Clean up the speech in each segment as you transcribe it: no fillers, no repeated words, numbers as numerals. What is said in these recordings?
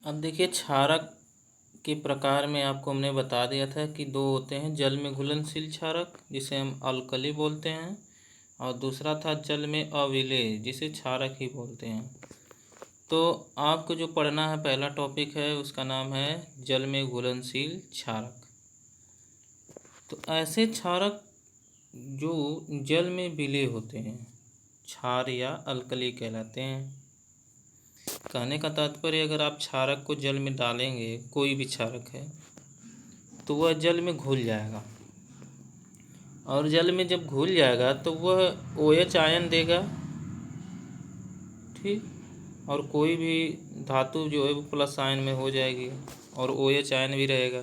अब देखिए क्षारक के प्रकार में आपको हमने बता दिया था कि दो होते हैं, जल में घुलनशील क्षारक जिसे हम अल्कली बोलते हैं, और दूसरा था जल में अविलेय जिसे क्षारक ही बोलते हैं। तो आपको जो पढ़ना है पहला टॉपिक है उसका नाम है जल में घुलनशील क्षारक। तो ऐसे क्षारक जो जल में विलेय होते हैं क्षार या अल्कली कहलाते हैं। कहने का तात्पर्य अगर आप क्षारक को जल में डालेंगे, कोई भी क्षारक है, तो वह जल में घुल जाएगा, और जल में जब घुल जाएगा तो वह OH आयन देगा, ठीक, और कोई भी धातु जो है वो प्लस आयन में हो जाएगी और OH आयन भी रहेगा।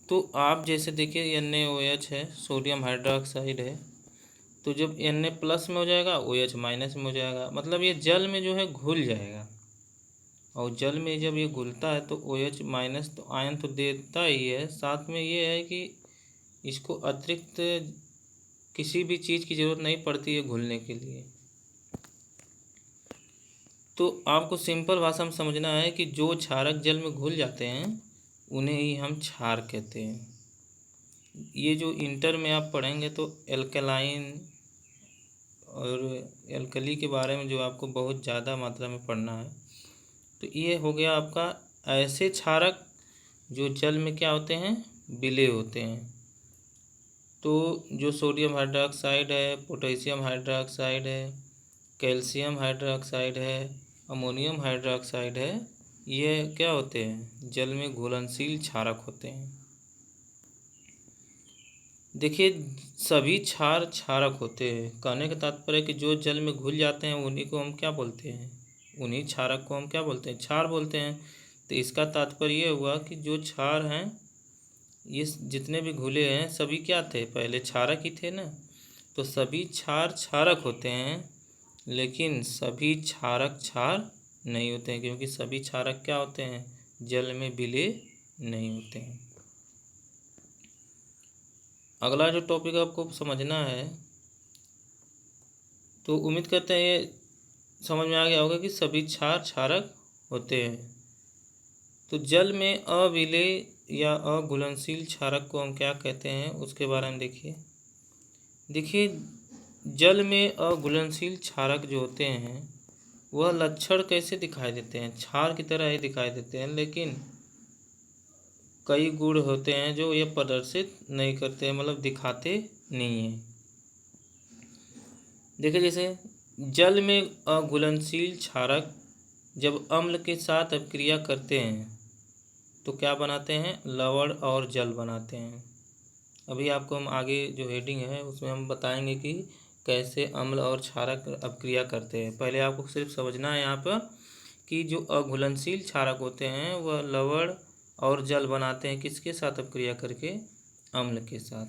तो आप जैसे देखिए NaOH है, सोडियम हाइड्रोक्साइड है, तो जब Na प्लस में हो जाएगा OH माइनस में हो जाएगा, मतलब ये जल में जो है घुल जाएगा। और जल में जब ये घुलता है तो OH माइनस तो आयन तो देता ही है, साथ में ये है कि इसको अतिरिक्त किसी भी चीज़ की ज़रूरत नहीं पड़ती है घुलने के लिए। तो आपको सिंपल भाषा में समझना है कि जो क्षारक जल में घुल जाते हैं उन्हें ही हम क्षार कहते हैं। ये जो इंटर में आप पढ़ेंगे तो एल्कलाइन और एल्कली के बारे में जो आपको बहुत ज़्यादा मात्रा में पढ़ना है। तो ये हो गया आपका ऐसे क्षारक जो जल में क्या होते हैं, विलेय होते हैं। तो जो सोडियम हाइड्रोक्साइड है, पोटेशियम हाइड्रोक्साइड है, कैल्शियम हाइड्रोक्साइड है, अमोनियम हाइड्रोक्साइड है, ये क्या होते हैं, जल में घुलनशील क्षारक होते हैं। देखिए सभी क्षार क्षारक होते हैं। कहने का तात्पर्य कि जो जल में घुल जाते हैं उन्हीं को हम क्या बोलते हैं, उन्हीं क्षारक को हम क्या बोलते हैं, क्षार बोलते हैं। तो इसका तात्पर्य ये हुआ कि जो क्षार हैं, ये जितने भी घुले हैं सभी क्या थे, पहले क्षारक ही थे ना। तो सभी क्षार क्षारक होते हैं, लेकिन सभी क्षारक क्षार नहीं होते हैं, क्योंकि सभी क्षारक क्या होते हैं, जल में विलेय नहीं होते हैं। अगला जो टॉपिक आपको समझना है, तो उम्मीद करते हैं ये समझ में आ गया होगा कि सभी क्षार क्षारक होते हैं। तो जल में अविलेय या अघुलनशील क्षारक को हम क्या कहते हैं उसके बारे में देखिए जल में अघुलनशील क्षारक जो होते हैं वह लक्षण कैसे दिखाई देते हैं, क्षार की तरह ही दिखाई देते हैं, लेकिन कई गुण होते हैं जो ये प्रदर्शित नहीं करते हैं, मतलब दिखाते नहीं हैं। देखिए जैसे जल में अघुलनशील क्षारक जब अम्ल के साथ अपक्रिया करते हैं तो क्या बनाते हैं, लवण और जल बनाते हैं। अभी आपको हम आगे जो हेडिंग है उसमें हम बताएंगे कि कैसे अम्ल और क्षारक अपक्रिया करते हैं। पहले आपको सिर्फ समझना है यहाँ पर कि जो अघुलनशील क्षारक होते हैं वह लवण और जल बनाते हैं, किसके साथ अपक्रिया करके, अम्ल के साथ,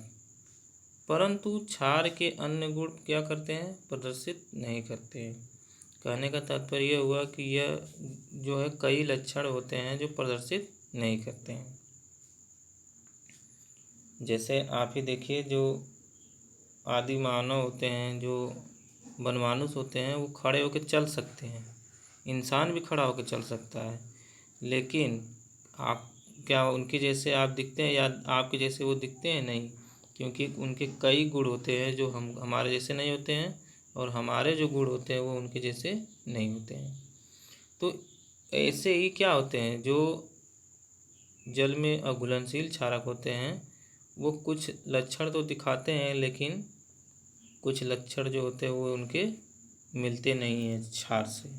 परंतु क्षार के अन्य गुण क्या करते हैं, प्रदर्शित नहीं करते हैं। कहने का तात्पर्य यह हुआ कि यह जो है कई लक्षण होते हैं जो प्रदर्शित नहीं करते हैं। जैसे आप ही देखिए जो आदि मानव होते हैं, जो वनमानुष होते हैं, वो खड़े होकर चल सकते हैं, इंसान भी खड़ा होकर चल सकता है, लेकिन आप क्या उनके जैसे आप दिखते हैं या आपके जैसे वो दिखते हैं, नहीं, क्योंकि उनके कई गुण होते हैं जो हम हमारे जैसे नहीं होते हैं, और हमारे जो गुण होते हैं वो उनके जैसे नहीं होते हैं। तो ऐसे ही क्या होते हैं, जो जल में अघुलनशील क्षारक होते हैं वो कुछ लक्षण तो दिखाते हैं, लेकिन कुछ लक्षण जो होते हैं वो उनके मिलते नहीं हैं क्षार से।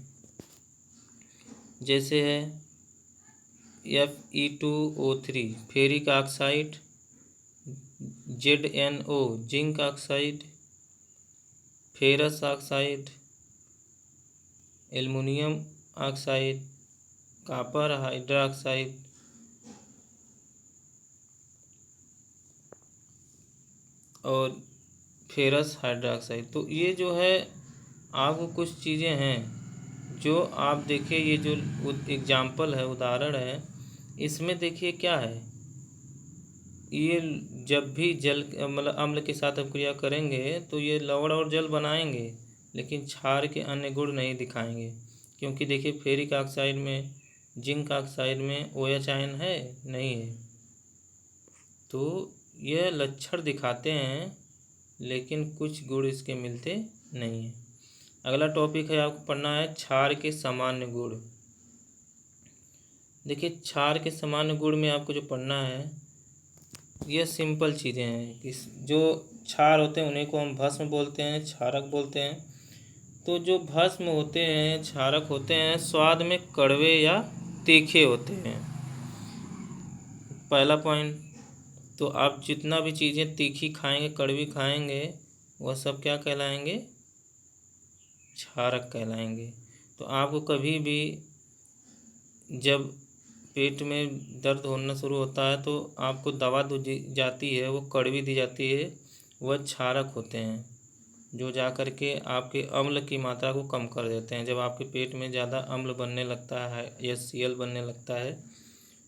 जैसे है Fe2O3 ferric oxide, ZnO zinc oxide, ferrous oxide, aluminium oxide, copper hydroxide, और फेरस हाइड्रोक्साइड। तो ये जो है आपको कुछ चीज़ें हैं जो आप देखिए, ये जो एग्जाम्पल है, उदाहरण है, इसमें देखिए क्या है, ये जब भी जल मतलब अम्ल के साथ अपक्रिया करेंगे तो ये लवण और जल बनाएंगे, लेकिन क्षार के अन्य गुण नहीं दिखाएंगे। क्योंकि देखिए फेरिक ऑक्साइड में जिंक ऑक्साइड में OH आयन है, नहीं है। तो यह लक्षण दिखाते हैं लेकिन कुछ गुण इसके मिलते नहीं हैं। अगला टॉपिक है, आपको पढ़ना है क्षार के सामान्य गुण। देखिए, क्षार के सामान्य गुण में आपको जो पढ़ना है, यह सिंपल चीज़ें हैं कि जो क्षार होते हैं उन्हीं को हम भस्म बोलते हैं, क्षारक बोलते हैं। तो जो भस्म होते हैं, क्षारक होते हैं, स्वाद में कड़वे या तीखे होते हैं। पहला पॉइंट। तो आप जितना भी चीज़ें तीखी खाएंगे, कड़वी खाएंगे, वह सब क्या कहलाएंगे? क्षारक कहलाएंगे। तो आपको कभी भी जब पेट में दर्द होना शुरू होता है तो आपको दवा दी जाती है, वो कड़वी दी जाती है, वह क्षारक होते हैं, जो जा कर के आपके अम्ल की मात्रा को कम कर देते हैं। जब आपके पेट में ज़्यादा अम्ल बनने लगता है, HCl बनने लगता है,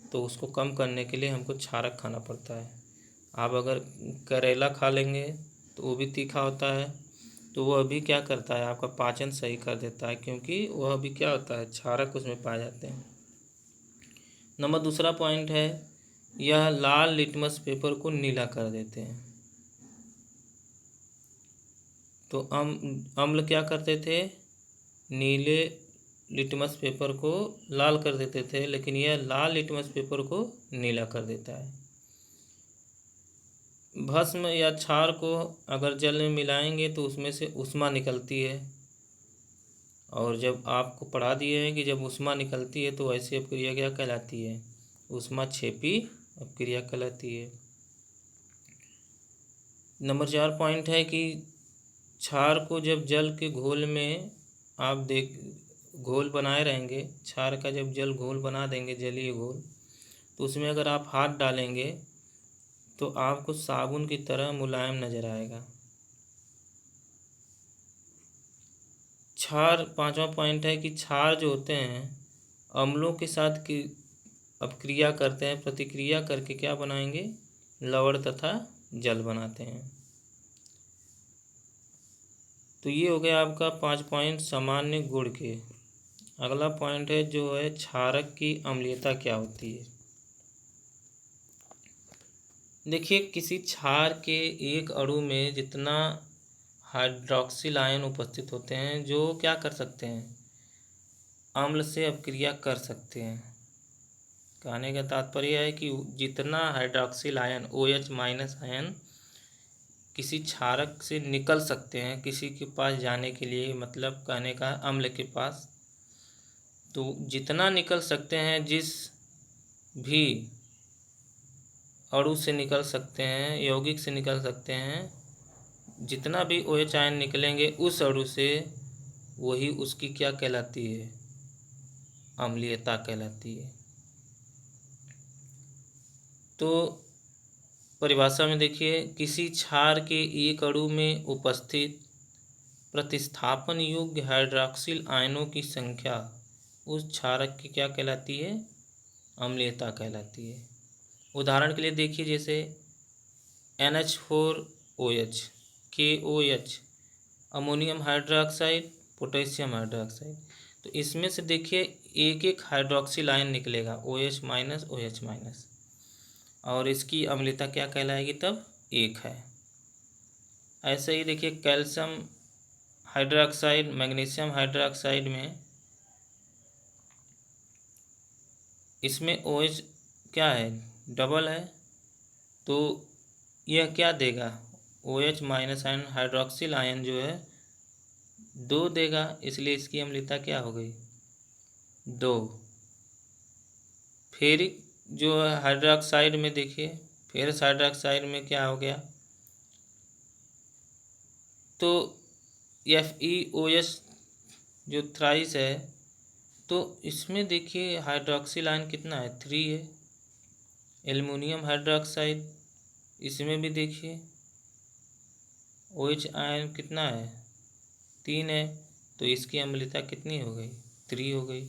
तो उसको कम करने के लिए हमको क्षारक खाना पड़ता है। आप अगर करेला खा लेंगे तो वो भी तीखा होता है, तो वह भी क्या करता है, आपका पाचन सही कर देता है, क्योंकि वह भी क्या होता है, क्षारक उसमें पाए जाते हैं। नंबर दूसरा पॉइंट है, यह लाल लिटमस पेपर को नीला कर देते हैं। तो अम्ल क्या करते थे, नीले लिटमस पेपर को लाल कर देते थे, लेकिन यह लाल लिटमस पेपर को नीला कर देता है। भस्म या क्षार को अगर जल में मिलाएंगे तो उसमें से ऊष्मा निकलती है, और जब आपको पढ़ा दिए हैं कि जब ऊष्मा निकलती है तो ऐसी अपक्रिया क्या कहलाती है, ऊष्माक्षेपी अपक्रिया कहलाती है। नंबर 4 पॉइंट है कि क्षार को जब जल के घोल में आप घोल बनाए रहेंगे, क्षार का जब जल घोल बना देंगे, जलीय घोल, तो उसमें अगर आप हाथ डालेंगे तो आपको साबुन की तरह मुलायम नज़र आएगा। क्षार, 5वां पॉइंट है कि क्षार जो होते हैं अम्लों के साथ की अपक्रिया करते हैं, प्रतिक्रिया करके क्या बनाएंगे, लवण तथा जल बनाते हैं। तो ये हो गया आपका 5 पॉइंट सामान्य गुण के। अगला पॉइंट है जो है क्षारक की अम्लीयता क्या होती है। देखिए, किसी क्षार के एक अणु में जितना हाइड्रॉक्सिल आयन उपस्थित होते हैं, जो क्या कर सकते हैं, अम्ल से अपक्रिया कर सकते हैं। कहने का तात्पर्य है कि जितना hydroxyl ion OH minus ion किसी क्षारक से निकल सकते हैं किसी के पास जाने के लिए, मतलब कहने का अम्ल के पास, तो जितना निकल सकते हैं, जिस भी अणु से निकल सकते हैं, यौगिक से निकल सकते हैं, जितना भी OH आयन निकलेंगे उस अणु से, वही उसकी क्या कहलाती है, अम्लीयता कहलाती है। तो परिभाषा में देखिए, किसी क्षार के एक अणु में उपस्थित प्रतिस्थापन योग्य हाइड्रॉक्सिल आयनों की संख्या उस क्षारक की क्या कहलाती है, अम्लीयता कहलाती है। उदाहरण के लिए देखिए, जैसे NH4OH, KOH, ammonium hydroxide, potassium hydroxide, तो इसमें से देखिए एक एक हाइड्रॉक्सिल आयन निकलेगा, OH माइनस OH माइनस, और इसकी अम्लीयता क्या कहलाएगी, तब 1 है। ऐसे ही देखिए कैल्शियम हाइड्रोक्साइड, मैग्नीशियम हाइड्रोक्साइड में, इसमें OH क्या है, डबल है, तो यह क्या देगा, OH minus ion hydroxyl ion जो है 2 देगा, इसलिए इसकी अम्लीयता क्या हो गई, 2। फेरिक जो है हाइड्रोक्साइड में देखिए, फेरस हाइड्रोक्साइड में क्या हो गया, तो FeOH जो थ्राइस है, तो इसमें देखिए हाइड्रॉक्सिल आयन कितना है, 3 है। एल्युमिनियम हाइड्रोक्साइड, इसमें भी देखिए OH आयन कितना है, 3 है, तो इसकी अम्लीयता कितनी हो गई, 3 हो गई।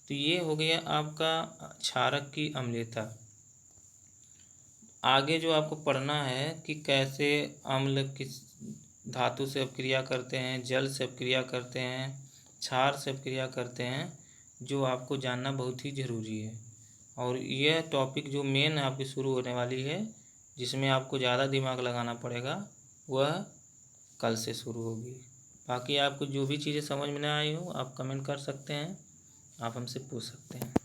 तो ये हो गया आपका क्षारक की अम्लीयता। आगे जो आपको पढ़ना है कि कैसे अम्ल किस धातु से अपक्रिया करते हैं, जल से अपक्रिया करते हैं, क्षार से अपक्रिया करते हैं, जो आपको जानना बहुत ही ज़रूरी है। और यह टॉपिक जो मेन आपकी शुरू होने वाली है, जिसमें आपको ज़्यादा दिमाग लगाना पड़ेगा, वह कल से शुरू होगी। बाकी आपको जो भी चीज़ें समझ में ना आई हो आप कमेंट कर सकते हैं, आप हमसे पूछ सकते हैं।